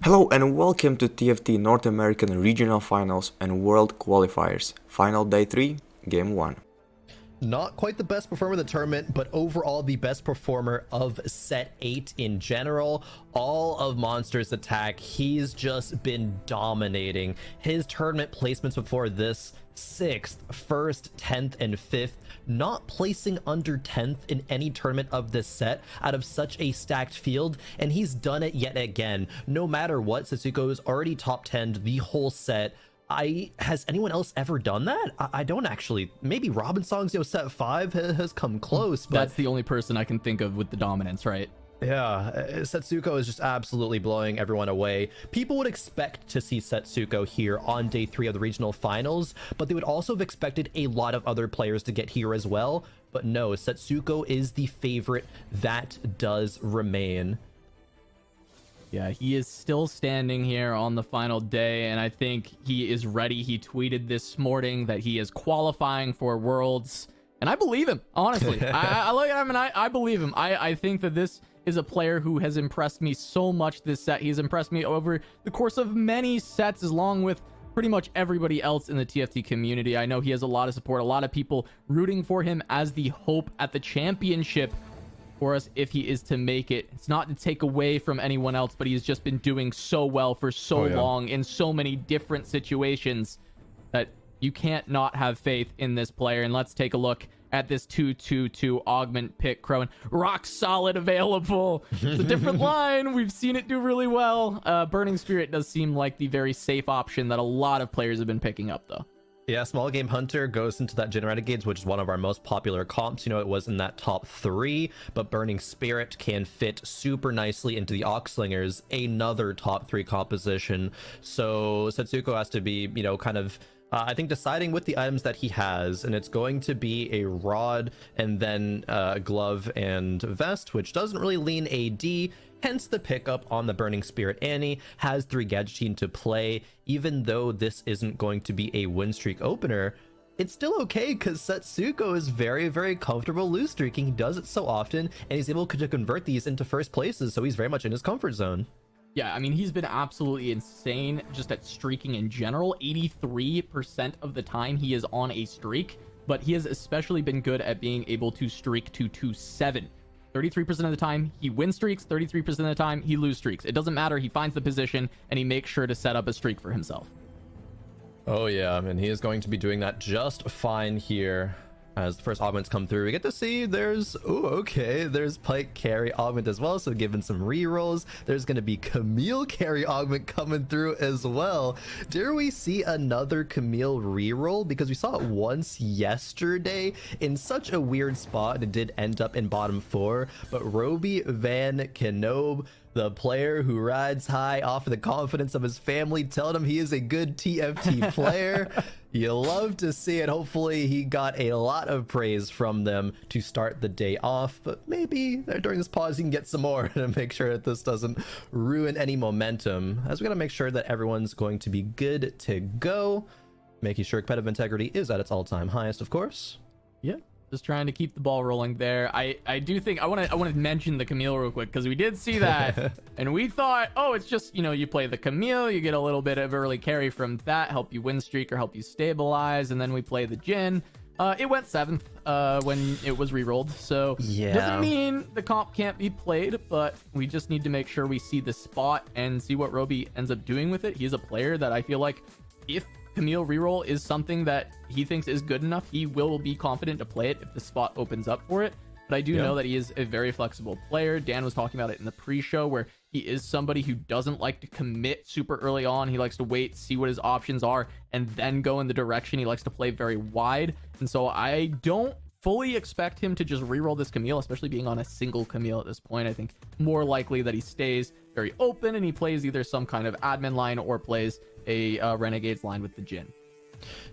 Hello and welcome to TFT North American Regional Finals and World Qualifiers. Final Day 3, Game 1. Not quite the best performer in the tournament, but overall the best performer of set 8 in general. All of Monster's attack, he's just been dominating. His tournament placements before this, 6th, 1st, 10th, and 5th, not placing under 10th in any tournament of this set out of such a stacked field, and he's done it yet again. No matter what, Setsuko is already top 10 the whole set. Has anyone else ever done that? I don't actually. Maybe Robin Song's set 5 has come close, but that's the only person I can think of with the dominance, right? Yeah, Setsuko is just absolutely blowing everyone away. People would expect to see Setsuko here on day 3 of the regional finals, but they would also have expected a lot of other players to get here as well. But no, Setsuko is the favorite. That does remain. Yeah, he is still standing here on the final day, and I think he is ready. He tweeted this morning that he is qualifying for Worlds, and I believe him, honestly. I look at him, and I believe him. I think that this is a player who has impressed me so much this set. He's impressed me over the course of many sets, along with pretty much everybody else in the TFT community. I know he has a lot of support, a lot of people rooting for him as the hope at the championship for us if he is to make it. It's not to take away from anyone else, but he's just been doing so well for so long in so many different situations that you can't not have faith in this player. And let's take a look at this 2-2-2 augment pick. Crowan, rock solid available. It's a different line. We've seen it do really well. Burning Spirit does seem like the very safe option that a lot of players have been picking up, though. Yeah, Small Game Hunter goes into that Gen Renegades, which is one of our most popular comps. You know, it was in that top 3, but Burning Spirit can fit super nicely into the Oxlingers, another top 3 composition. So Setsuko has to be, you know, kind of, I think, deciding with the items that he has, and it's going to be a rod and then glove and vest, which doesn't really lean AD. Hence the pickup on the Burning Spirit. Annie has 3 Gadgeting to play. Even though this isn't going to be a win streak opener, it's still okay because Setsuko is very, very comfortable lose streaking. He does it so often, and he's able to convert these into first places, so he's very much in his comfort zone. Yeah, I mean, he's been absolutely insane just at streaking in general. 83% of the time he is on a streak, but he has especially been good at being able to streak to 2-7. 33% of the time he win streaks, 33% of the time he lose streaks. It doesn't matter. He finds the position and he makes sure to set up a streak for himself. Oh yeah, and he is going to be doing that just fine here. As the first augments come through, we get to see there's there's Pike carry augment as well, so given some rerolls, there's going to be Camille carry augment coming through as well. Dare we see another Camille reroll? Because we saw it once yesterday in such a weird spot, and it did end up in bottom 4, but Roby Van Kenobe, the player who rides high off of the confidence of his family, telling him he is a good TFT player. You love to see it. Hopefully he got a lot of praise from them to start the day off, but maybe during this pause he can get some more to make sure that this doesn't ruin any momentum, as we gotta make sure that everyone's going to be good to go, making sure competitive integrity is at its all-time highest, of course. Yeah, just trying to keep the ball rolling there. I do think I want to mention the Camille real quick, because we did see that and we thought, oh, it's just, you know, you play the Camille, you get a little bit of early carry from that, help you win streak or help you stabilize, and then we play the Jin. It went 7th when it was rerolled, so yeah, doesn't mean the comp can't be played, but we just need to make sure we see the spot and see what Roby ends up doing with it. He's a player that I feel like if Camille reroll is something that he thinks is good enough, he will be confident to play it if the spot opens up for it. But I do know that he is a very flexible player. Dan was talking about it in the pre-show, where he is somebody who doesn't like to commit super early on. He likes to wait, see what his options are, and then go in the direction. He likes to play very wide. And so I don't fully expect him to just reroll this Camille, especially being on a single Camille at this point. I think more likely that he stays very open and he plays either some kind of admin line or plays a Renegades line with the Jin.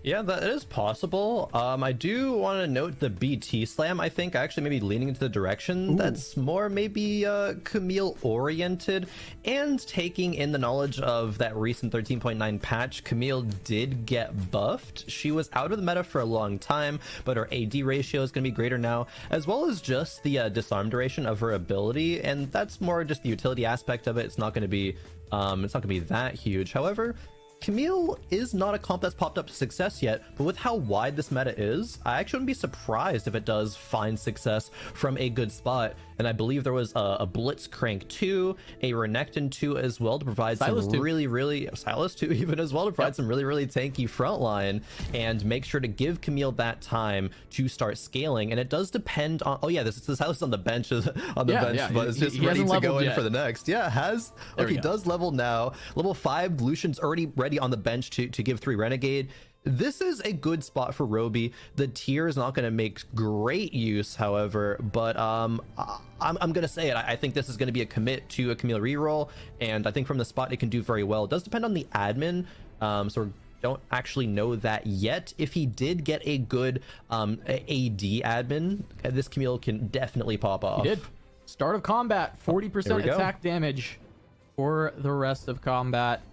Yeah, that is possible. I do want to note the BT slam. I think actually maybe leaning into the direction that's more maybe Camille oriented, and taking in the knowledge of that recent 13.9 patch. Camille did get buffed. She was out of the meta for a long time, but her AD ratio is going to be greater now, as well as just the disarm duration of her ability, and that's more just the utility aspect of it. It's not going to be that huge. However, Camille is not a comp that's popped up to success yet, but with how wide this meta is, I actually wouldn't be surprised if it does find success from a good spot. And I believe there was a Blitzcrank 2, a Renekton 2 as well to provide Silas some 2. really Silas 2 even as well to provide some really tanky frontline, and make sure to give Camille that time to start scaling. And it does depend on, oh yeah, this Silas is on the bench, but it's just he ready hasn't to go leveled in yet. for the next. Yeah, has There we he go. does level now. Level 5, Lucian's already ready on the bench to give 3 Renegade. This is a good spot for Roby. The tier is not going to make great use, however, but I'm going to say it. I think this is going to be a commit to a Camille reroll, and I think from the spot it can do very well. It does depend on the admin, so we don't actually know that yet. If he did get a good AD admin, this Camille can definitely pop off. He did. Start of combat, 40% There we go. attack damage for the rest of combat.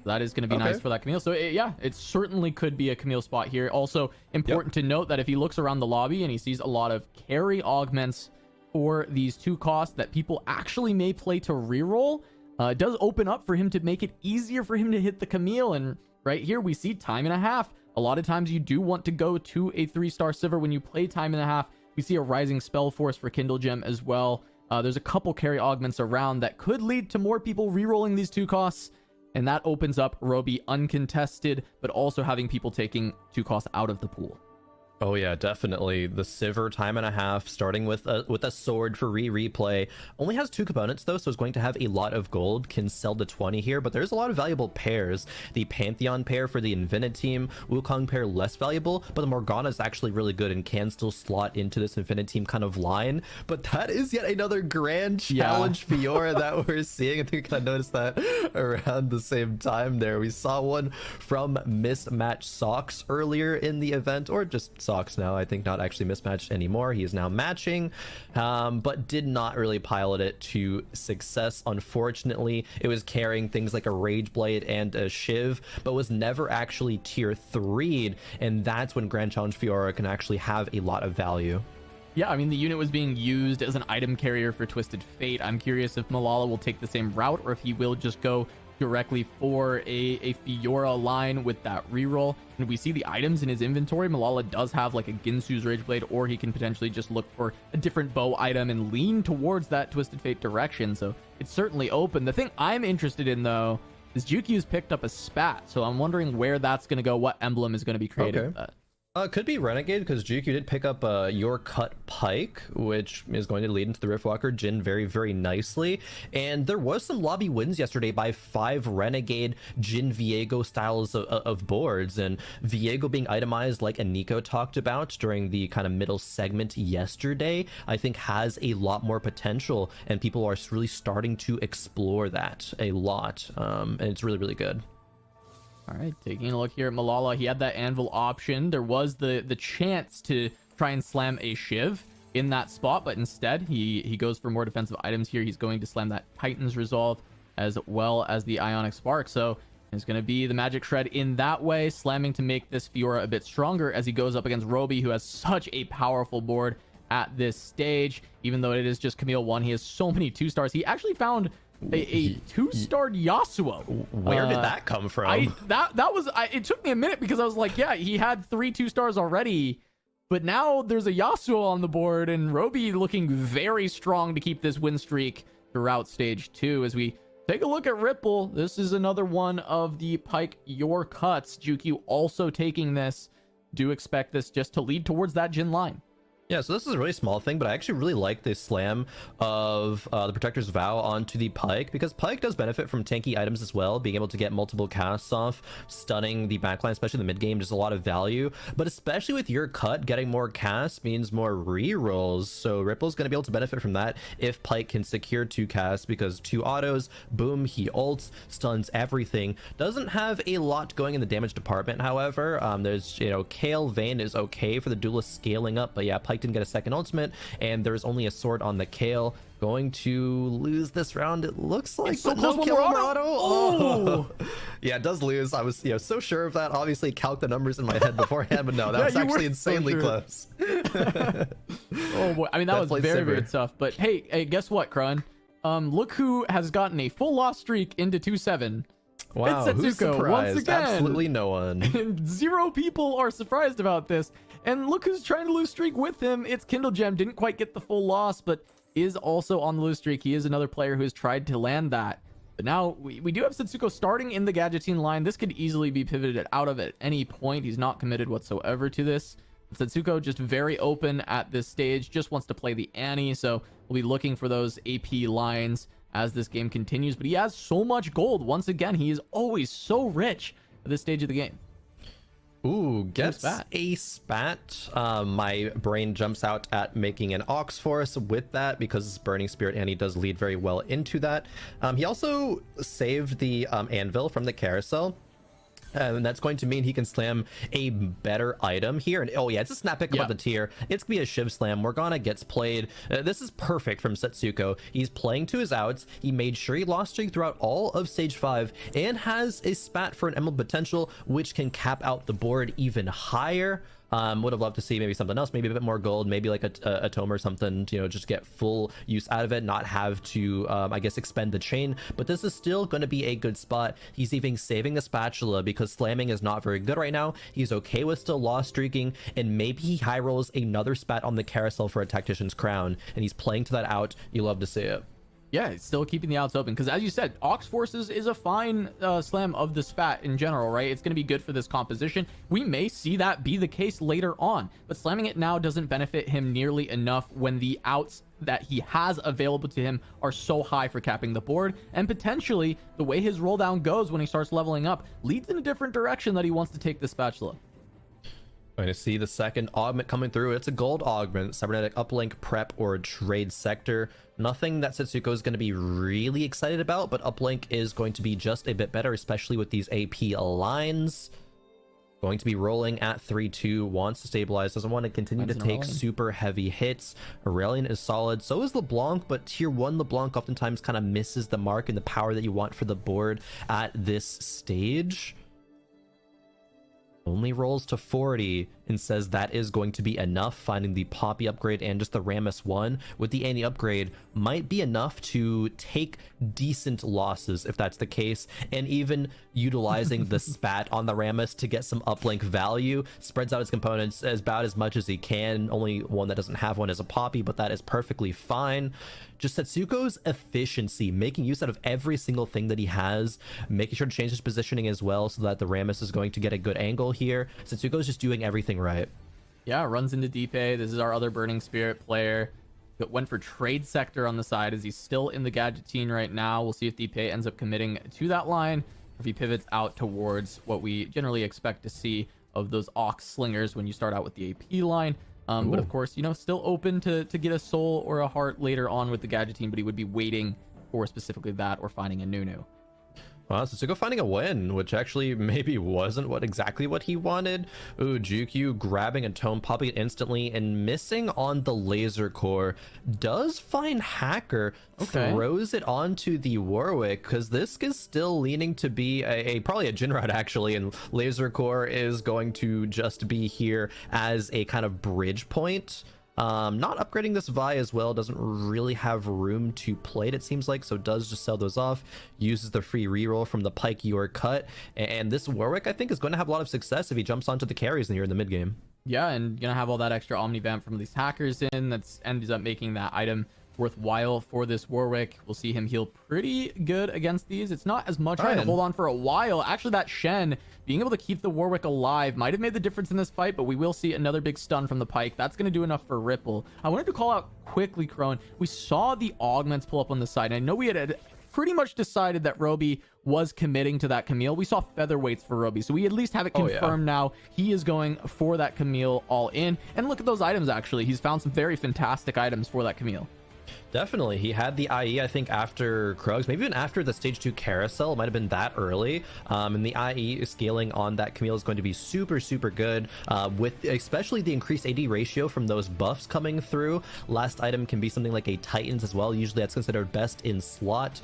That is going to be nice for that Camille. So yeah, it certainly could be a Camille spot here. Also important to note that if he looks around the lobby and he sees a lot of carry augments for these 2 costs that people actually may play to reroll, it does open up for him to make it easier for him to hit the Camille. And right here we see time and a half. A lot of times you do want to go to a 3-star Sivir when you play time and a half. We see a rising spell force for Kindle Gem as well. There's a couple carry augments around that could lead to more people rerolling these 2 costs. And that opens up Roby uncontested, but also having people taking 2 costs out of the pool. Oh yeah, definitely. The Sivir time and a half, starting with a sword for replay. Only has 2 components though, so it's going to have a lot of gold. Can sell to 20 here, but there's a lot of valuable pairs. The Pantheon pair for the Infinite team, Wukong pair less valuable, but the Morgana is actually really good and can still slot into this Infinite team kind of line. But that is yet another grand challenge Fiora that we're seeing. I think I noticed that around the same time there. We saw one from Mismatch Socks earlier in the event, or just Socks now, I think, not actually mismatched anymore. He is now matching, but did not really pilot it to success. Unfortunately, it was carrying things like a Rage Blade and a Shiv, but was never actually tier 3'd, and that's when Grand Challenge Fiora can actually have a lot of value. Yeah, I mean, the unit was being used as an item carrier for Twisted Fate. I'm curious if Malala will take the same route, or if he will just go directly for a Fiora line with that reroll. And we see the items in his inventory. Malala does have like a Ginsu's Rage Blade, or he can potentially just look for a different bow item and lean towards that Twisted Fate direction. So it's certainly open. The thing I'm interested in though is Jukyu's picked up a spat, so I'm wondering where that's going to go, what emblem is going to be created with that. Could be Renegade, because GQ did pick up Your Cut Pike, which is going to lead into the Riftwalker Jhin very nicely. And there was some lobby wins yesterday by 5 Renegade Jhin Viego styles of boards, and Viego being itemized like Aniko talked about during the kind of middle segment yesterday, I think has a lot more potential, and people are really starting to explore that a lot, and it's really good. All right, taking a look here at Malala, he had that anvil option. There was the chance to try and slam a Shiv in that spot, but instead he goes for more defensive items here. He's going to slam that Titan's Resolve as well as the Ionic Spark. So it's going to be the Magic Shred in that way, slamming to make this Fiora a bit stronger as he goes up against Roby, who has such a powerful board at this stage. Even though it is just Camille 1, he has so many 2-stars. He actually found a 2-starred Yasuo. Where did that come from? It took me a minute, because I was like, yeah, he had 3 2-stars already, but now there's a Yasuo on the board, and Roby looking very strong to keep this win streak throughout stage 2. As we take a look at Ripple, this is another one of the Pike Your Cuts. Jukyu also taking this. Do expect this just to lead towards that Jhin line. Yeah, so this is a really small thing, but I actually really like this slam of the Protector's Vow onto the Pike, because Pike does benefit from tanky items as well, being able to get multiple casts off, stunning the backline, especially in the mid game, just a lot of value. But especially with your cut, getting more casts means more rerolls, so Ripple's going to be able to benefit from that if Pike can secure 2 casts, because 2 autos, boom, he ults, stuns everything. Doesn't have a lot going in the damage department, however. There's, Kale Vayne is okay for the duelist scaling up, but yeah, Pike didn't get a second ultimate, and there's only a sword on the Kale. Going to lose this round, it looks like. It's so but close, no one kill more on auto. Murado. Yeah, it does lose. I was so sure of that. Obviously calc the numbers in my head beforehand, but no, that was actually insanely close. Oh boy, I mean, that was very tough. But hey, guess what, Krun? Look who has gotten a full loss streak into 2-7. Wow, it's who's Setsuko, surprised? once again. Absolutely no one. And 0 people are surprised about this. And look who's trying to lose streak with him. It's Kindle Gem. Didn't quite get the full loss, but is also on the lose streak. He is another player who has tried to land that. But now we do have Setsuko starting in the Gadgettine line. This could easily be pivoted out of at any point. He's not committed whatsoever to this. Setsuko just very open at this stage, just wants to play the Annie, so we'll be looking for those AP lines as this game continues. But he has so much gold. Once again, he is always so rich at this stage of the game. Ooh, gets a spat. My brain jumps out at making an Ox Force with that, because Burning Spirit Annie does lead very well into that. He also saved the Anvil from the carousel. And that's going to mean he can slam a better item here. And oh yeah, it's a snap pick above the tier. It's gonna be a Shiv slam. Morgana gets played. This is perfect from Setsuko. He's playing to his outs. He made sure he lost streak throughout all of stage 5 and has a spat for an emerald potential, which can cap out the board even higher. Would have loved to see maybe something else, maybe a bit more gold, maybe like a tome or something, just get full use out of it, not have to, I guess, expend the chain. But this is still going to be a good spot. He's even saving the spatula because slamming is not very good right now. He's okay with still loss streaking, and maybe he high rolls another spat on the carousel for a Tactician's Crown, and he's playing to that out. You love to see it. Yeah, it's still keeping the outs open, because as you said, Ox Forces is a fine slam of the spat in general, right? It's going to be good for this composition. We may see that be the case later on, but slamming it now doesn't benefit him nearly enough when the outs that he has available to him are so high for capping the board, and potentially the way his roll down goes when he starts leveling up leads in a different direction that he wants to take the spatula. Going to see the second augment coming through. It's a gold augment, cybernetic uplink, prep, or trade sector. Nothing that Setsuko is going to be really excited about, but uplink is going to be just a bit better, especially with these AP lines. Going to be rolling at 3-2, wants to stabilize, doesn't want to continue to take super heavy hits. Aurelian is solid, so is LeBlanc, but tier 1 LeBlanc oftentimes kind of misses the mark and the power that you want for the board at this stage. Only rolls to 40 and says that is going to be enough. Finding the Poppy upgrade and just the Rammus 1 with the Annie upgrade might be enough to take decent losses if that's the case, and even utilizing the spat on the Rammus to get some uplink value. Spreads out his components about as much as he can. Only one that doesn't have one is a Poppy, but that is perfectly fine. Just Setsuko's efficiency, making use out of every single thing that he has, making sure to change his positioning as well so that the Rammus is going to get a good angle here. Setsuko's just doing everything right. Yeah, runs into Deepay. This is our other Burning Spirit player that went for trade sector on the side, as he's still in the Gadgettine right now. We'll see if Deepay ends up committing to that line, or if he pivots out towards what we generally expect to see of those Ox Slingers when you start out with the AP line. But of course, still open to get a soul or a heart later on with the Gadgettine, but he would be waiting for specifically that or finding a Nunu. Wow, Setsuko finding a win, which actually maybe wasn't exactly what he wanted. Ooh, Jukyu grabbing a tome, popping it instantly, and missing on the laser core. Does find Hacker, throws it onto the Warwick, because this is still leaning to be probably a Jinrod actually, and laser core is going to just be here as a kind of bridge point. Not upgrading this Vi as well, doesn't really have room to play it seems like, so does just sell those off, uses the free reroll from the Pike your cut, and this Warwick I think is going to have a lot of success if he jumps onto the carries here in the mid game. Yeah, and gonna have all that extra Omnivamp from these hackers in, that's ends up making that item worthwhile for this Warwick. We'll see him heal pretty good against these. It's not as much trying to hold on for a while. Actually, that Shen being able to keep the Warwick alive might have made the difference in this fight, but we will see another big stun from the Pyke. That's going to do enough for Ripple. I wanted to call out quickly, Crone. We saw the augments pull up on the side. And I know we had pretty much decided that Roby was committing to that Camille. We saw featherweights for Roby, so we at least have it confirmed now. He is going for that Camille all in. And look at those items, actually. He's found some very fantastic items for that Camille. Definitely. He had the IE, I think, after Krugs, maybe even after the stage 2 carousel. It might have been that early. And the IE scaling on that Camille is going to be super, super good, with especially the increased AD ratio from those buffs coming through. Last item can be something like a Titans as well. Usually that's considered best in slot.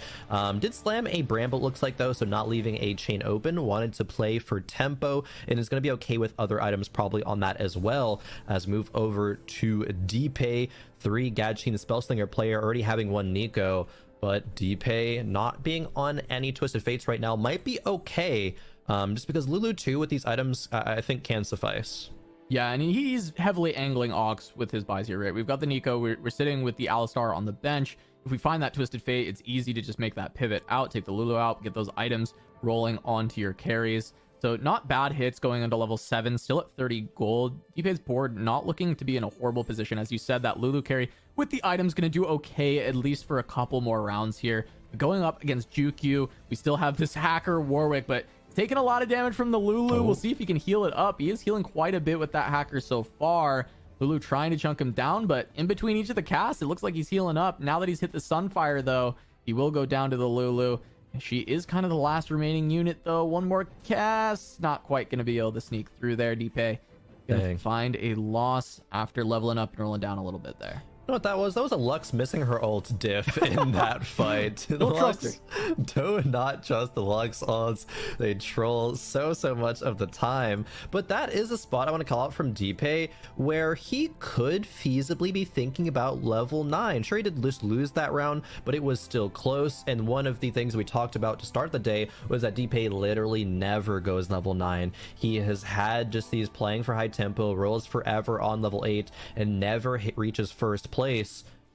Did slam a Bramble, looks like, though, so not leaving a chain open. Wanted to play for tempo, and is going to be okay with other items probably on that as well. As move over to Deepay. 3 Gadgein Spellslinger player, already having 1 Nico, but Deepay not being on any Twisted Fates right now might be okay, just because Lulu 2 with these items I think can suffice. Yeah, and he's heavily angling Ox with his buys here, right? We've got the Nico, we're sitting with the Alistar on the bench. If we find that Twisted Fate, it's easy to just make that pivot out, take the Lulu out, get those items rolling onto your carries. So not bad hits going into level 7, still at 30 gold. Deepay's board not looking to be in a horrible position. As you said, that Lulu carry with the items going to do okay, at least for a couple more rounds here. Going up against Jukyu, we still have this hacker Warwick, but taking a lot of damage from the Lulu. We'll see if he can heal it up. He is healing quite a bit with that hacker so far. Lulu trying to chunk him down, but in between each of the casts, it looks like he's healing up. Now that he's hit the Sunfire, though, he will go down to the Lulu. She is kind of the last remaining unit, though. One more cast. Not quite going to be able to sneak through there. Deepay gonna find a loss after leveling up and rolling down a little bit there. You know what that was? That was a Lux missing her ult diff in that fight. Don't trust her. Do not trust the Lux ults. They troll so much of the time. But that is a spot I want to call out from Deepay, where he could feasibly be thinking about level 9. Sure, he did just lose that round, but it was still close. And one of the things we talked about to start the day was that Deepay literally never goes level 9. He has had just these playing for high tempo, rolls forever on level 8, and never reaches first place.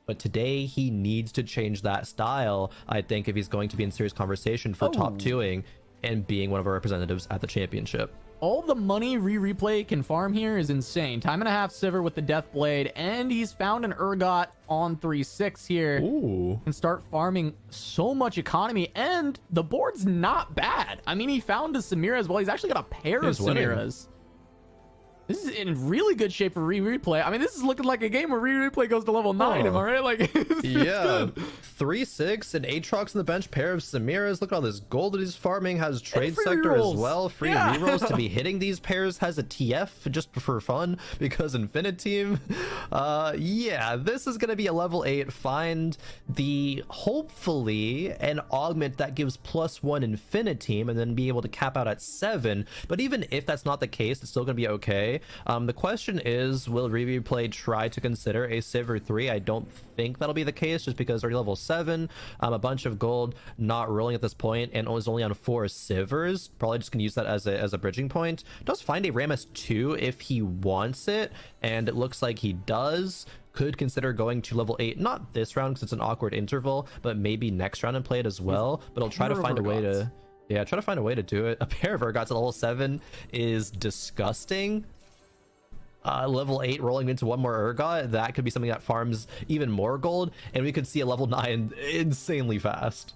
But today he needs to change that style, I think, if he's going to be in serious conversation for top 2ing and being one of our representatives at the championship. All the money Replay can farm here is insane. Time and a half Sivir with the Death Blade, and he's found an Urgot on 3-6 here. Ooh. And start farming so much economy, and the board's not bad. I mean, he found a Samira as well. He's actually got a pair of Samiras. This is in really good shape for Replay. I mean, this is looking like a game where Replay goes to level 9. Am I right? Like, yeah, 3-6 and Aatrox on the bench, pair of Samiras. Look at all this gold that he's farming. Has trade sector as well. Free rerolls to be hitting these pairs. Has a TF just for fun because Infiniteam. Yeah, this is gonna be a level 8. Find the hopefully an augment that gives +1 Infiniteam and then be able to cap out at 7. But even if that's not the case, it's still gonna be okay. The question is, will Replay try to consider a Sivir 3? I don't think that'll be the case, just because already level 7, a bunch of gold, not rolling at this point, and is only on 4 Sivers. Probably just gonna use that as a bridging point. Does find a Rammus 2 if he wants it, and it looks like he does. Could consider going to level 8, not this round because it's an awkward interval, but maybe next round and play it as well. But I'll try to find a way to... Yeah, try to find a way to do it. A pair of Urgots at level 7 is disgusting. Level 8 rolling into 1 more Urgot, that could be something that farms even more gold, and we could see a level 9 insanely fast.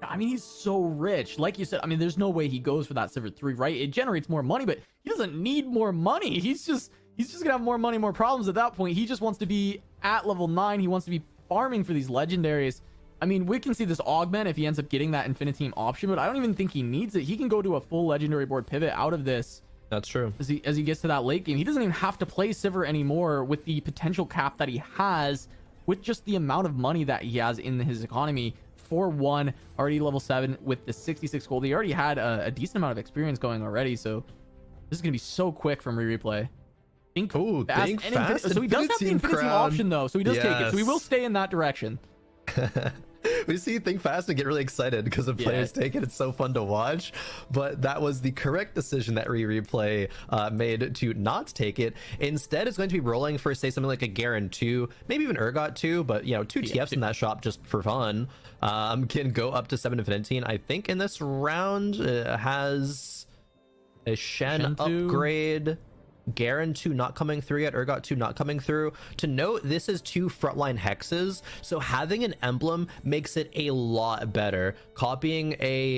I mean, he's so rich. Like you said, I mean, there's no way he goes for that Sivir 3, right? It generates more money, but he doesn't need more money. He's just gonna have more money, more problems at that point. He just wants to be at level 9. He wants to be farming for these legendaries. I mean, we can see this augment if he ends up getting that Infiniteam option, but I don't even think he needs it. He can go to a full legendary board pivot out of this. That's true. As he gets to that late game, he doesn't even have to play Sivir anymore with the potential cap that he has, with just the amount of money that he has in his economy. 4-1, already level 7 with the 66 gold. He already had a decent amount of experience going already, so this is going to be so quick from Replay. Think fast. So he does have the Infiniteam option, though, so he does take it. So he will stay in that direction. we see Think Fast and get really excited because the players take it. It's so fun to watch. But that was the correct decision that Replay made to not take it. Instead, it's going to be rolling for, say, something like a Garen 2, maybe even Urgot 2, but, you know, 2 TFs in that shop just for fun. Can go up to 7 Infinity. I think in this round has a Shen upgrade. Garen 2 not coming through yet, Urgot 2 not coming through. To note, this is 2 frontline hexes, so having an emblem makes it a lot better. Copying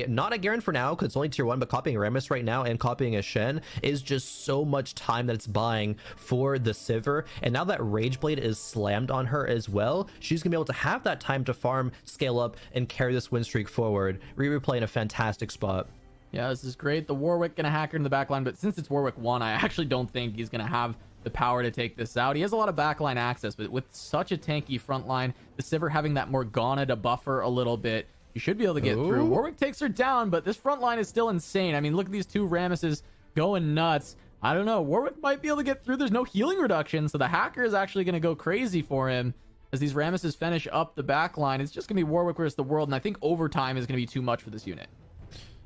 not a Garen for now, because it's only tier 1, but copying Rammus right now and copying a Shen is just so much time that it's buying for the Sivir. And now that Rageblade is slammed on her as well, she's going to be able to have that time to farm, scale up, and carry this win streak forward. Replay in a fantastic spot. Yeah, this is great. The Warwick gonna hack her in the backline, but since it's Warwick 1, I actually don't think he's gonna have the power to take this out. He has a lot of backline access, but with such a tanky front line, the Sivir having that Morgana to buffer a little bit, you should be able to get through. Warwick takes her down, but this front line is still insane. I mean, look at these 2 Rammuses going nuts. I don't know. Warwick might be able to get through. There's no healing reduction, so the hacker is actually gonna go crazy for him. As these Rammuses finish up the backline, it's just gonna be Warwick versus the world, and I think overtime is gonna be too much for this unit.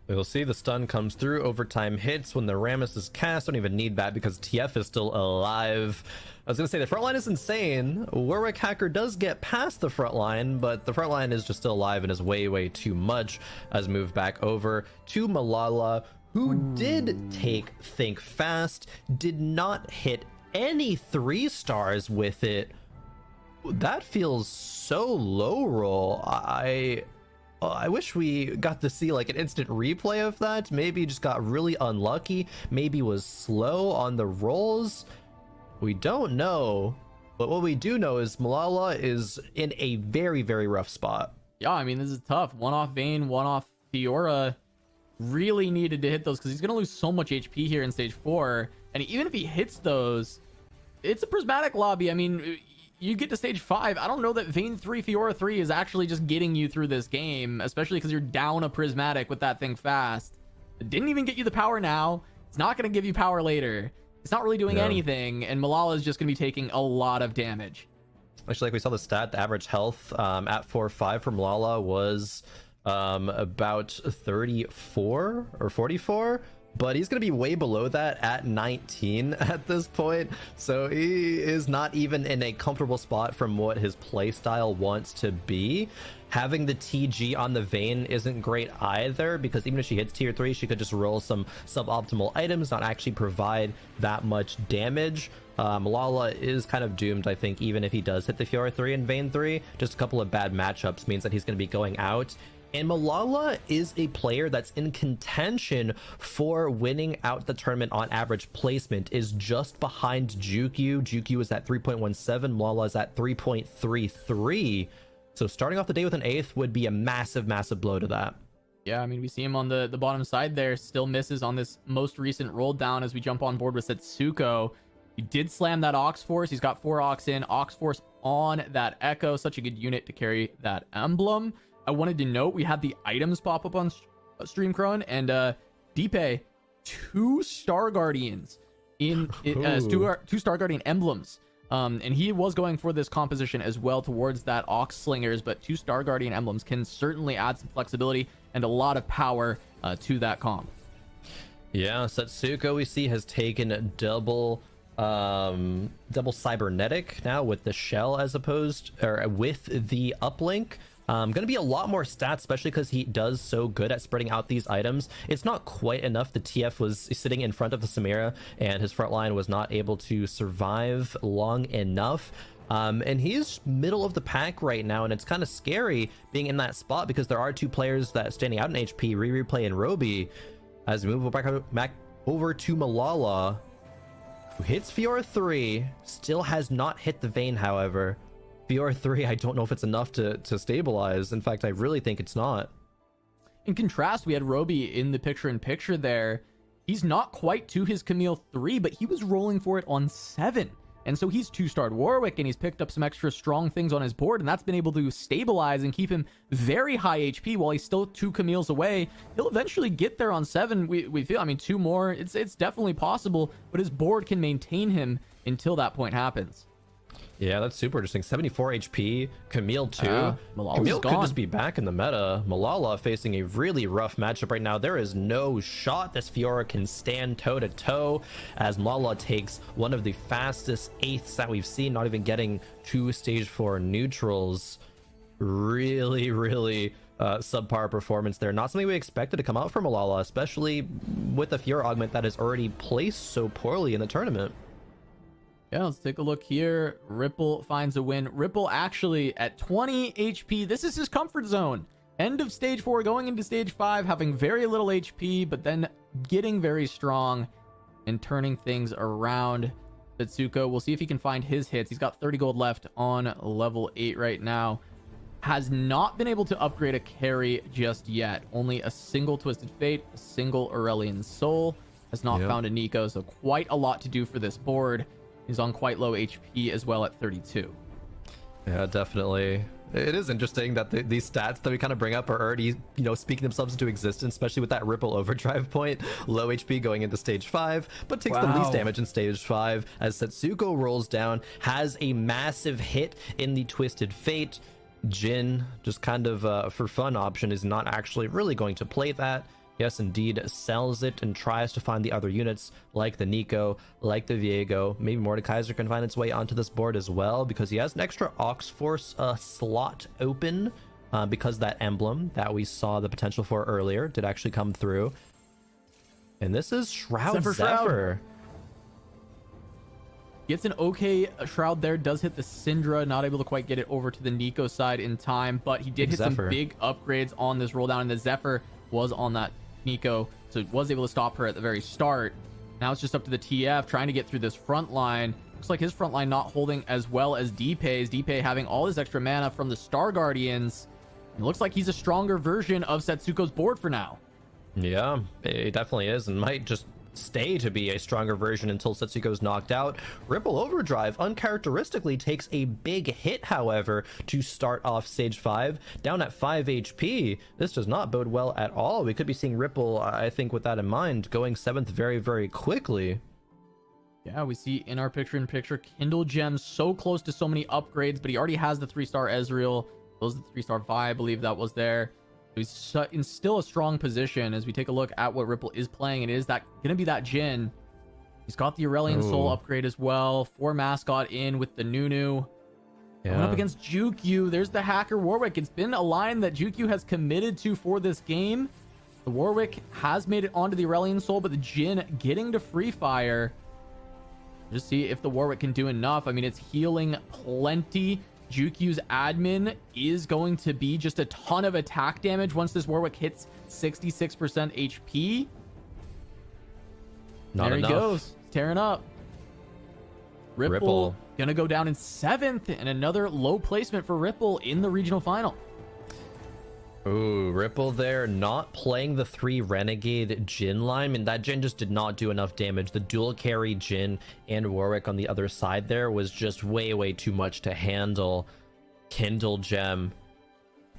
We'll see the stun comes through. Overtime hits when the Rammus is cast. Don't even need that because TF is still alive. I was going to say the front line is insane. Warwick Hacker does get past the front line, but the front line is just still alive and is way too much. As move back over to Malala, who did take Think Fast, did not hit any 3 stars with it. That feels so low roll. I wish we got to see like an instant replay of that. Maybe just got really unlucky. Maybe was slow on the rolls. We don't know. But what we do know is Malala is in a very rough spot. Yeah, I mean, this is tough. One off Vayne, one off Fiora. Really needed to hit those because he's going to lose so much HP here in stage 4. And even if he hits those, it's a prismatic lobby. I mean, you get to stage 5, I don't know that Vayne 3, Fiora 3 is actually just getting you through this game, especially because you're down a prismatic with that thing fast. It didn't even get you the power now. It's not going to give you power later. It's not really doing anything, and Malala is just going to be taking a lot of damage. Actually, like we saw the stat, the average health at 4-5 for Malala was about 34 or 44. But he's going to be way below that at 19 at this point. So he is not even in a comfortable spot from what his playstyle wants to be. Having the TG on the Vayne isn't great either, because even if she hits tier 3, she could just roll some suboptimal items, not actually provide that much damage. Malala is kind of doomed, I think, even if he does hit the Fiora 3 and Vayne 3. Just a couple of bad matchups means that he's going to be going out. And Malala is a player that's in contention for winning out the tournament on average placement, is just behind Jukyu. Jukyu is at 3.17, Malala is at 3.33. So starting off the day with an 8th would be a massive blow to that. Yeah, I mean, we see him on the bottom side there, still misses on this most recent roll down as we jump on board with Setsuko. He did slam that Ox Force. He's got 4 Ox in, Ox Force on that Echo. Such a good unit to carry that emblem. I wanted to note we had the items pop up on StreamCron, and Deepe, 2 Star Guardians in 2 Star Guardian emblems. And he was going for this composition as well towards that Ox Slingers, but 2 Star Guardian emblems can certainly add some flexibility and a lot of power to that comp. Yeah, Setsuko we see has taken double cybernetic now with the shell as opposed, or with the uplink. Going to be a lot more stats, especially because he does so good at spreading out these items. It's not quite enough. The TF was sitting in front of the Samira, and his front line was not able to survive long enough. And he's middle of the pack right now, and it's kind of scary being in that spot because there are 2 players that are standing out in HP, Replay and Roby. As we move back over to Malala, who hits Fiora 3, still has not hit the Vayne, however. Fiora 3, I don't know if it's enough to stabilize. In fact, I really think it's not. In contrast, we had Roby in the picture-in-picture there. He's not quite to his Camille 3, but he was rolling for it on 7. And so he's 2-starred Warwick, and he's picked up some extra strong things on his board, and that's been able to stabilize and keep him very high HP while he's still 2 Camille's away. He'll eventually get there on 7. We feel, I mean, 2 more, it's definitely possible, but his board can maintain him until that point happens. Yeah, that's super interesting. 74 HP, Camille too. Malala's Camille could gone. just be back in the meta. Malala facing a really rough matchup right now. There is no shot this Fiora can stand toe to toe as Malala takes one of the fastest 8ths that we've seen, not even getting 2 stage 4 neutrals. Really subpar performance there. Not something we expected to come out from Malala, especially with the Fiora augment that is already placed so poorly in the tournament. Yeah, let's take a look here. Ripple finds a win. Ripple actually at 20 HP. This is his comfort zone. End of stage 4, going into stage 5, having very little HP, but then getting very strong and turning things around. Setsuko, we'll see if he can find his hits. He's got 30 gold left on level 8 right now. Has not been able to upgrade a carry just yet. Only a single Twisted Fate, a single Aurelian Soul. Has not found a Nico, so quite a lot to do for this board. He's on quite low HP as well at 32. Yeah, definitely. It is interesting that these stats that we kind of bring up are already, speaking themselves into existence, especially with that Ripple overdrive point. Low HP going into stage 5, but takes the least damage in stage 5 as Setsuko rolls down, has a massive hit in the Twisted Fate. Jin, just kind of for fun option, is not actually really going to play that. Yes, indeed, sells it and tries to find the other units like the Nico, like the Viego. Maybe Mordekaiser can find its way onto this board as well because he has an extra Ox Force slot open because that emblem that we saw the potential for earlier did actually come through. And this is Shroud Zephyr. Gets an okay Shroud there, does hit the Syndra, not able to quite get it over to the Nico side in time, but he did hit some big upgrades on this roll down, and the Zephyr was on that Nico, so it was able to stop her at the very start. Now it's just up to the TF trying to get through this front line. Looks like his front line not holding as well as Deepay's. Deepay having all this extra mana from the Star Guardians. It looks like he's a stronger version of Setsuko's board for now. Yeah, it definitely is, and might just stay to be a stronger version until Setsuko's knocked out. Ripple Overdrive uncharacteristically takes a big hit, however, to start off stage 5, down at 5 HP. This does not bode well at all. We could be seeing Ripple, I think, with that in mind, going 7th very quickly. Yeah, we see in our picture-in-picture, Kindle Gems so close to so many upgrades, but he already has the 3-star Ezreal. Those are the 3-star Vi, I believe that was there. He's in still a strong position as we take a look at what Ripple is playing. It is that gonna be that Jin. He's got the Aurelian Soul upgrade as well. 4 mascot in with the Nunu. Going up against Jukyu. There's the Hacker Warwick. It's been a line that Jukyu has committed to for this game. The Warwick has made it onto the Aurelian Soul, but the Jin getting to Free Fire. Just see if the Warwick can do enough. I mean, it's healing plenty. Jukyu's admin is going to be just a ton of attack damage once this Warwick hits 66% HP. There he goes, tearing up. Ripple gonna go down in 7th, and another low placement for Ripple in the regional final. Ooh, Ripple there not playing the 3 Renegade Jin line. I mean, that Jin just did not do enough damage. The dual carry Jin and Warwick on the other side there was just way too much to handle. Kindle Gem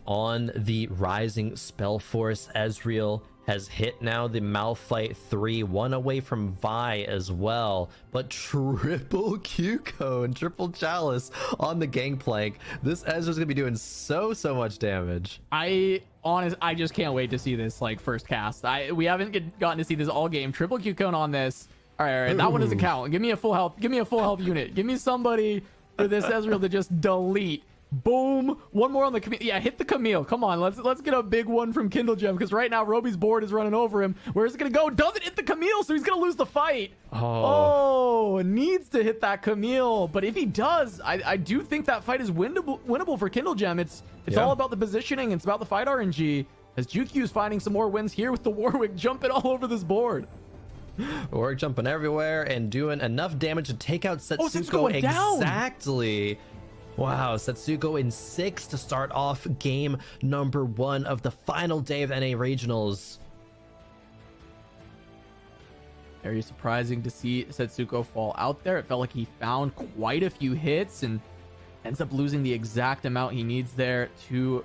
on the Rising Spell Force. Ezreal has hit now the Malphite 3, 1 away from Vi as well, but triple Q-Cone, triple Chalice on the Gangplank. This Ezra's gonna be doing so much damage. I just can't wait to see this first cast. We haven't gotten to see this all game. Triple Q-Cone on this. All right, that one doesn't count. Give me a full health. Give me a full health unit. Give me somebody for this Ezreal to just delete. Boom. One more on the Camille. Yeah, hit the Camille. Come on, let's get a big one from Kindle Gem, because right now Roby's board is running over him. Where's it gonna go? Doesn't hit the Camille, so he's gonna lose the fight. Oh, needs to hit that Camille. But if he does, I do think that fight is winnable for Kindle Gem. It's all about the positioning. It's about the fight RNG. As Jukyu's finding some more wins here with the Warwick jumping all over this board. Warwick jumping everywhere and doing enough damage to take out Setsuko exactly. Wow, Setsuko in 6 to start off game number 1 of the final day of NA Regionals. Very surprising to see Setsuko fall out there. It felt like he found quite a few hits and ends up losing the exact amount he needs there to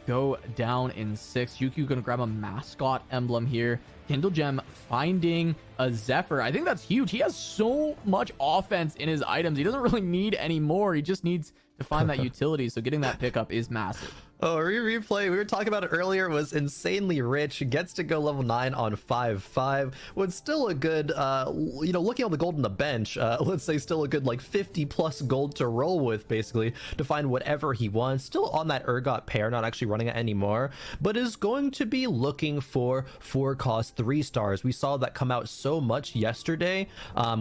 go down in 6. Yukio gonna grab a mascot emblem here. Kindle Gem finding a Zephyr. I think that's huge. He has so much offense in his items. He doesn't really need any more. He just needs to find that utility. So getting that pickup is massive. Oh, replay. We were talking about it earlier. Was insanely rich. Gets to go level 9 on 5/5. Was still a good, looking on the gold on the bench. Let's say still a good like 50 plus gold to roll with, basically, to find whatever he wants. Still on that Urgot pair, not actually running it anymore, but is going to be looking for 4-cost 3 stars. We saw that come out so much yesterday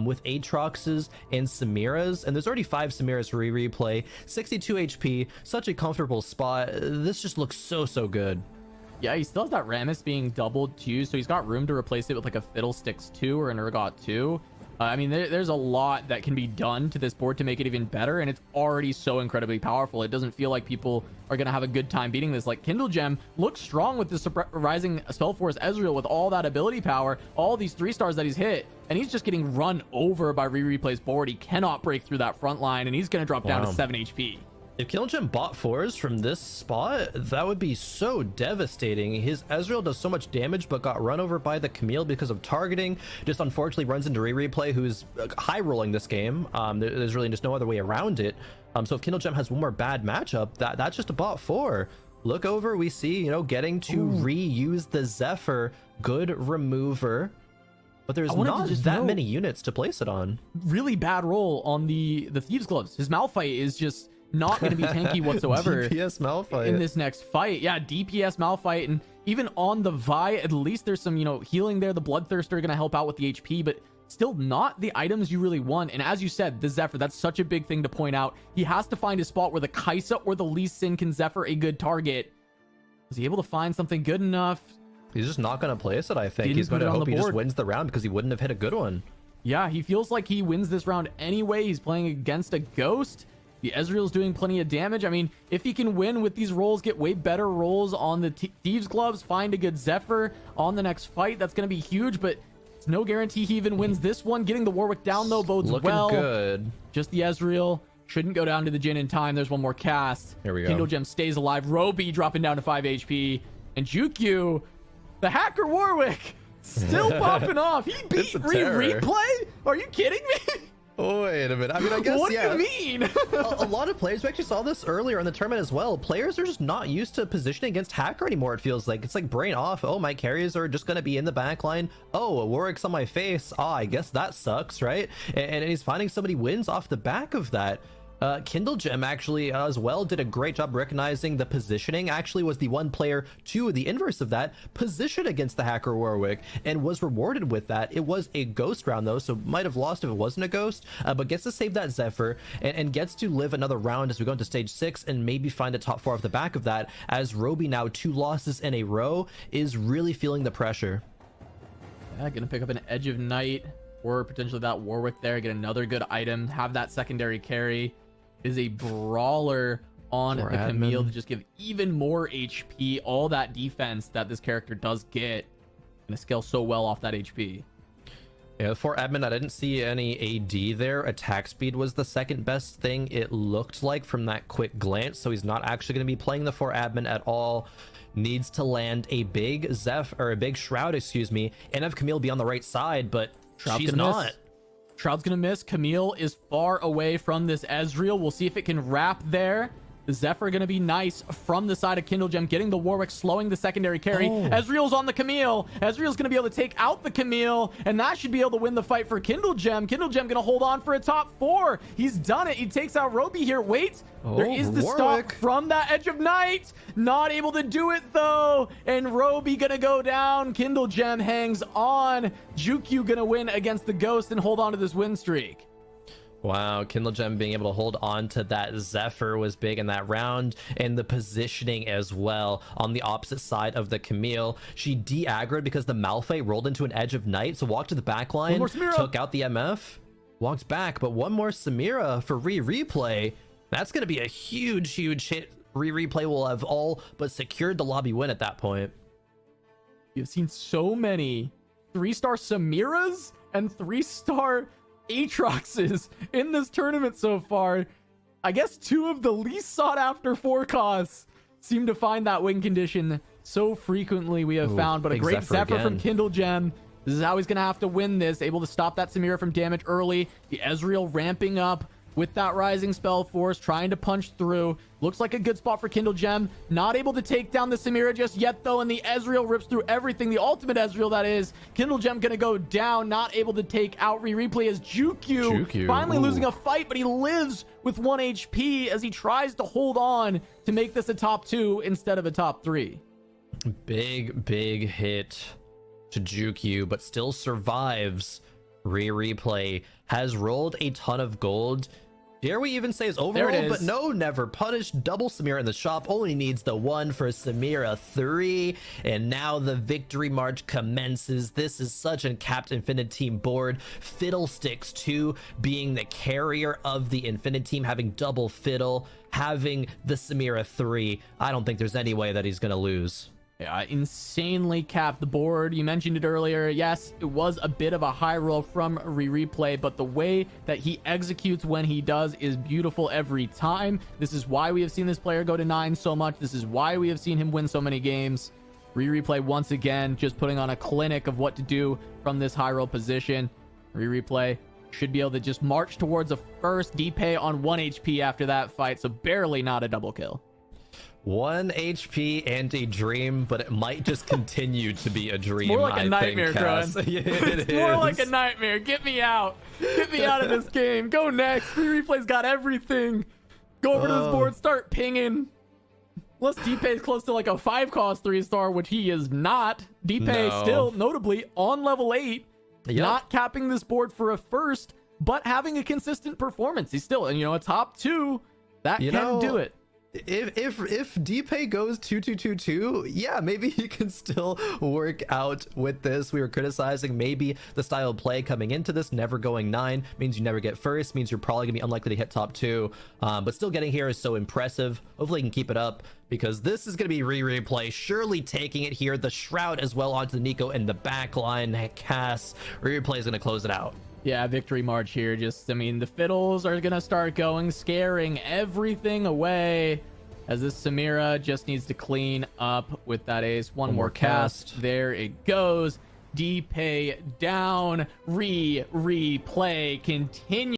with Aatrox's and Samira's, and there's already 5 Samira's for replay. 62 HP, such a comfortable spot. This just looks so good. Yeah, he still has that Rammus being doubled too, so he's got room to replace it with like a Fiddlesticks 2 or an Urgot 2. I mean, there's a lot that can be done to this board to make it even better, and it's already so incredibly powerful. It doesn't feel like people are going to have a good time beating this. Like, Kindle Gem looks strong with this Rising Spellforce Ezreal with all that ability power, all these 3 stars that he's hit, and he's just getting run over by Replay's board. He cannot break through that front line, and he's going to drop down to 7 HP. If Kindle Gem bought 4s from this spot, that would be so devastating. His Ezreal does so much damage, but got run over by the Camille because of targeting. Just unfortunately runs into Replay, who's high rolling this game. There's really just no other way around it. So if Kindle Gem has one more bad matchup, that's just a bot 4. Look over, we see, getting to reuse the Zephyr. Good remover. But there's not that many units to place it on. Really bad roll on the Thieves Gloves. His Malphite is just not going to be tanky whatsoever. DPS Malphite in this next fight. Yeah, DPS Malphite, and even on the Vi, at least there's some, healing there. The Bloodthirster going to help out with the HP, but still not the items you really want. And as you said, the Zephyr, that's such a big thing to point out. He has to find a spot where the Kaisa or the Lee Sin can Zephyr a good target. Was he able to find something good enough? He's just not going to place it, I think. He's going to hope he just wins the round because he wouldn't have hit a good one. Yeah, he feels like he wins this round anyway. He's playing against a Ghost. The Ezreal's doing plenty of damage. I mean, if he can win with these rolls, get way better rolls on the Thieves Gloves, find a good Zephyr on the next fight, that's going to be huge, but it's no guarantee he even wins this one. Getting the Warwick down, though, bodes well. Looking good. Just the Ezreal. Shouldn't go down to the Jhin in time. There's one more cast. Here we go. Kindle Gem stays alive. Roby dropping down to 5 HP. And Jukyu, the hacker Warwick, still popping off. He beat Replay? Are you kidding me? Oh, wait a minute. I mean, I guess, what do you mean? a lot of players, we actually saw this earlier in the tournament as well. Players are just not used to positioning against Hacker anymore, it feels like. It's like brain off. Oh, my carries are just going to be in the back line. Oh, Warwick's on my face. I guess that sucks, right? And he's finding somebody wins off the back of that. Kindle Gem actually as well did a great job recognizing the positioning. Actually was the one player to the inverse of that position against the hacker Warwick and was rewarded with that. It was a ghost round though, so might have lost if it wasn't a ghost, but gets to save that Zephyr and gets to live another round as we go into stage 6 and maybe find a top 4 off the back of that, as Roby, now 2 losses in a row, is really feeling the pressure. Yeah, gonna pick up an Edge of Night or potentially that Warwick there, get another good item, have that secondary carry. Is a brawler on the Camille to just give even more HP. All that defense that this character does get gonna scale so well off that HP. Yeah, for admin, I didn't see any AD there. Attack speed was the second best thing it looked like from that quick glance, so he's not actually going to be playing the for admin at all. Needs to land a big a big Shroud, and have Camille be on the right side, but she's not. Shroud's gonna miss. Camille is far away from this Ezreal. We'll see if it can wrap there. The Zephyr gonna be nice from the side of Kindle Gem, getting the Warwick, slowing the secondary carry. Ezreal's on the Camille. Ezreal's gonna be able to take out the Camille, and that should be able to win the fight for Kindle Gem. Kindle Gem gonna hold on for a top 4. He's done it. He takes out Roby here. Wait, there is the stop from that Edge of Night. Not able to do it though, and Roby gonna go down. Kindle Gem hangs on. Jukyu gonna win against the Ghost and hold on to this win streak. Wow, Kindle Gem being able to hold on to that Zephyr was big in that round, and the positioning as well on the opposite side of the Camille. She de-aggroed because the Malphite rolled into an Edge of Night, so walked to the back line, took out the MF, walked back, but one more Samira for replay. That's going to be a huge hit. Replay will have all but secured the lobby win at that point. You've seen so many 3-star Samiras and 3-star Aatroxes in this tournament so far. I guess 2 of the least sought after 4 costs. seem to find that win condition so frequently we have found. But a great Zephyr from Kindle Gem. This is how he's going to have to win this. Able to stop that Samira from damage early. The Ezreal ramping up with that Rising Spell Force, trying to punch through. Looks like a good spot for Kindle Gem. Not able to take down the Samira just yet, though, and the Ezreal rips through everything. The ultimate Ezreal, that is. Kindle Gem going to go down. Not able to take out Replay as Jukyu finally losing a fight, but he lives with 1 HP as he tries to hold on to make this a top 2 instead of a top 3. Big hit to Jukyu, but still survives. Replay has rolled a ton of gold. Dare we even say his overall? But no, never punished. Double Samira in the shop. Only needs the 1 for Samira 3. And now the victory march commences. This is such a capped Infinite Team board. Fiddlesticks 2 being the carrier of the Infinite Team, having double Fiddle, having the Samira 3. I don't think there's any way that he's going to lose. Yeah, insanely capped the board. You mentioned it earlier. Yes, it was a bit of a high roll from Replay, but the way that he executes when he does is beautiful every time. This is why we have seen this player go to 9 so much. This is why we have seen him win so many games. Replay once again just putting on a clinic of what to do from this high roll position. Replay should be able to just march towards a first DP on 1 HP after that fight, so barely not a double kill. 1 HP and a dream, but it might just continue to be a dream. More like a nightmare, Crowan. Yeah, it's more like a nightmare. Get me out. Get me out of this game. Go next. Replay's got everything. Go over to this board. Start pinging. Unless DP is close to like a 5-cost 3-star, which he is not. DP still notably on level 8. Not capping this board for a first, but having a consistent performance. He's still, a top 2 that can do it. If DP goes 2-2-2-2, yeah, maybe he can still work out with this. We were criticizing maybe the style of play coming into this, never going 9 means you never get first, means you're probably gonna be unlikely to hit top 2, but still getting here is so impressive. Hopefully he can keep it up, because this is gonna be Replay surely taking it here. The Shroud as well onto the Nico in the back line. Cass, Replay is gonna close it out. Yeah, victory march here. Just, the fiddles are going to start going, scaring everything away as this Samira just needs to clean up with that ace. One more cast. There it goes. DP down. Replay continue.